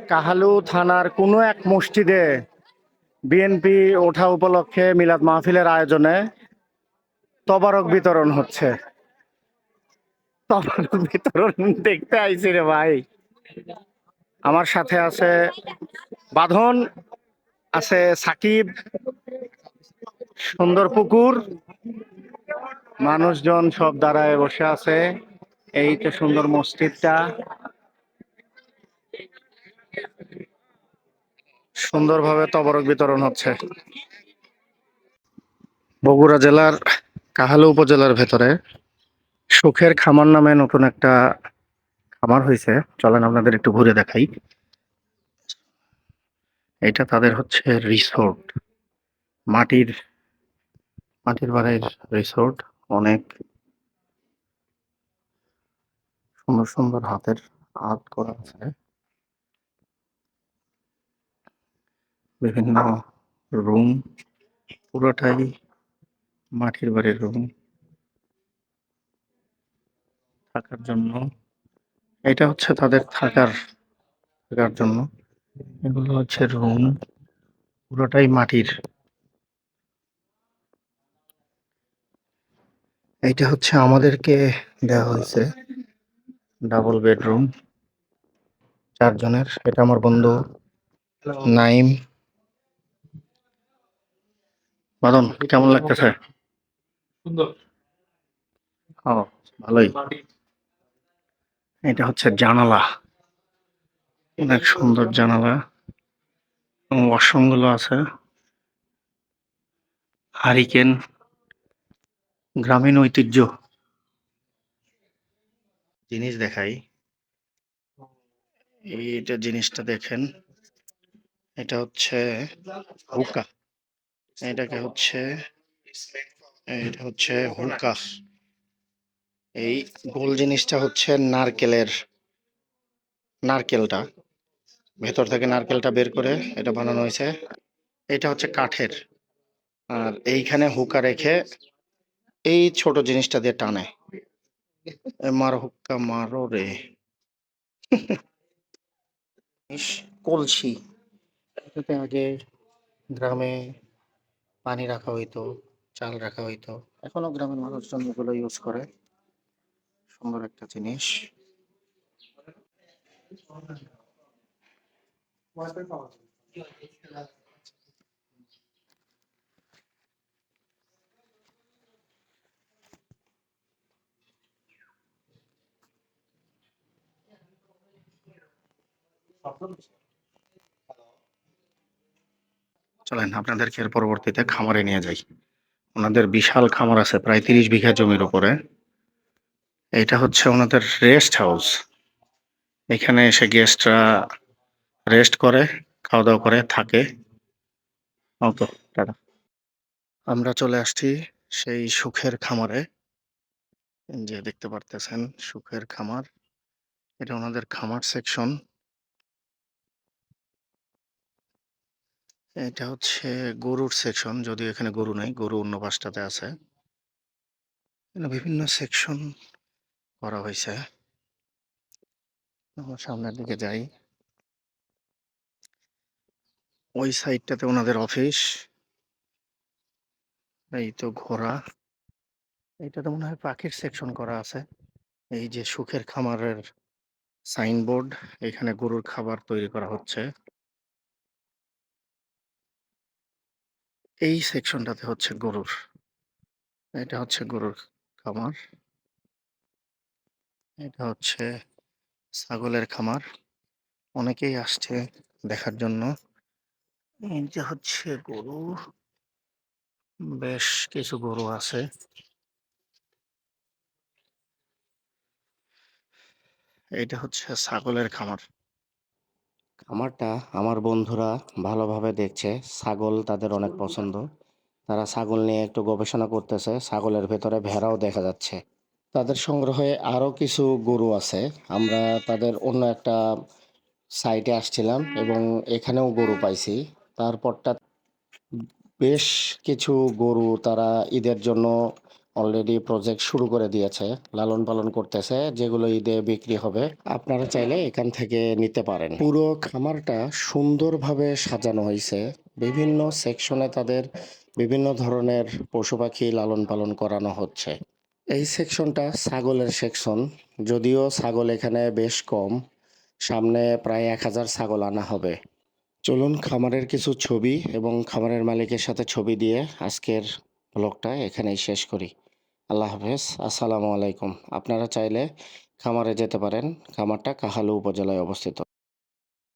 কাহালু থানার কোনো এক মসজিদে বিএনপি ওঠা উপলক্ষে মিলাদ মাহফিলের আয়োজনে তবারক বিতরণ হচ্ছে। তবারক বিতরণ দেখতে আইছি রে ভাই। আমার সাথে আছে বাঁধন, আছে সাকিব, সুন্দর পুকুর, মানুষজন সব দাঁড়ায় বসে আছে। এই তো সুন্দর মসজিদটা, সুন্দরভাবে তবরক বিতরণ হচ্ছে। বগুড়া জেলার কাহালু উপজেলার ভেতরে সুখের খামার নামে নতুন একটা খামার হয়েছে। চলেন আপনাদের একটু ঘুরে দেখাই। এটা তাদের হচ্ছে রিসোর্ট, মাটির মাটির বাড়ির রিসোর্ট। অনেক সুন্দর সুন্দর হাতের আর্ট করা আছে, বিভিন্ন রুম, পুরোটাই মাটির বাড়ির রুম থাকার জন্য। এটা হচ্ছে তাদের থাকার থাকার জন্য। এগুলো হচ্ছে রুম, পুরোটাই মাটির। এইটা হচ্ছে আমাদেরকে দেওয়া হয়েছে ডাবল বেডরুম 4 জনের। এটা আমার বন্ধু নাইম। বাদন, কেমন লাগতেছে? সুন্দর। ও, ভালোই। এটা হচ্ছে জানালা, অনেক সুন্দর জানালা। ওয়াশরুম গুলো আছে, হারিকেন, গ্রামীণ ঐতিহ্য। জিনিস দেখাই, এইটা জিনিসটা দেখেন। এটা হচ্ছে হুকা, এটাকে হচ্ছে এটা হচ্ছে হুকা। এই গোল জিনিসটা হচ্ছে নারকেলটা ভেতর থেকে নারকেলটা বের করে এটা বানানো হয়েছে। এটা হচ্ছে কাঠের, আর এইখানে হুকা রেখে এই ছোট জিনিসটা দিয়ে টানে। মারো হুক্কা মারো রে। কলসি, এটাতে আগে গ্রামে পানি রাখা হইতো, চাল রাখা হইতো। এখনো গ্রামের মানুষজন এগুলো ইউজ করে। সুন্দর একটা জিনিস। চলেন আপনাদেরকে এর পরবর্তীতে খামারে নিয়ে যাই। ওনাদের বিশাল খামার আছে, প্রায় 30 বিঘা জমির উপরে। এটা হচ্ছে ওনাদের রেস্ট হাউস। এখানে এসে গেস্টরা রেস্ট করে, খাওয়া দাওয়া করে থাকে। ওকে, টাটা। আমরা চলে আসছি সেই সুখের খামারে। যে দেখতে পারতেছেন সুখের খামার, এটা ওনাদের খামার সেকশন। এটা হচ্ছে গরুর সেকশন, যদিও এখানে গরু নাই, গরু অন্য পাশটাতে আছে। এখানে বিভিন্ন সেকশন করা হয়েছে। আমরা সামনের দিকে যাই। ওই সাইডটাতে ওনাদের অফিস। এই তো ঘোড়া, এইটাতে মনে হয় পাখির সেকশন করা আছে। এই যে সুখের খামারের সাইনবোর্ড, এখানে গরুর খাবার তৈরি করা হচ্ছে। এই সেকশনটাতে হচ্ছে গরুর, এটা হচ্ছে গরুর খামার। এটা হচ্ছে ছাগলের খামার। অনেকেই আসছে দেখার জন্য। এই যে হচ্ছে গরু, বেশ কিছু গরু আছে। এইটা হচ্ছে ছাগলের খামার। খামারটা আমার বন্ধুরা ভালোভাবে দেখছে। ছাগল তাদের অনেক পছন্দ। তারা ছাগল নিয়ে একটু গবেষণা করতেছে। ছাগলের ভেতরে ভেড়াও দেখা যাচ্ছে। তাদের সংগ্রহে আরো কিছু গরু আছে। আমরা তাদের অন্য একটা সাইটে আসছিলাম এবং এখানেও গরু পাইছি। তারপরটা বেশ কিছু গরু তারা ঈদের জন্য অলরেডি প্রজেক্ট শুরু করে দিয়েছে, লালন পালন করতেছে, যেগুলো ঈদে বিক্রি হবে। আপনারা চাইলে এখান থেকে নিতে পারেন। পুরো খামারটা সুন্দরভাবে সাজানো হয়েছে। বিভিন্ন সেকশনে তাদের বিভিন্ন ধরনের পশু পাখি লালন পালন করানো হচ্ছে। এই সেকশনটা ছাগলের সেকশন, যদিও ছাগল এখানে বেশ কম। সামনে প্রায় 1000 ছাগল আনা হবে। চলুন খামারের কিছু ছবি এবং খামারের মালিকের সাথে ছবি দিয়ে আজকের ব্লগটা এখানেই শেষ করি। আল্লাহ হাফেজ, আসসালামু আলাইকুম। আপনারা চাইলে খামারে যেতে পারেন। খামারটা কাহালু উপজেলায় অবস্থিত।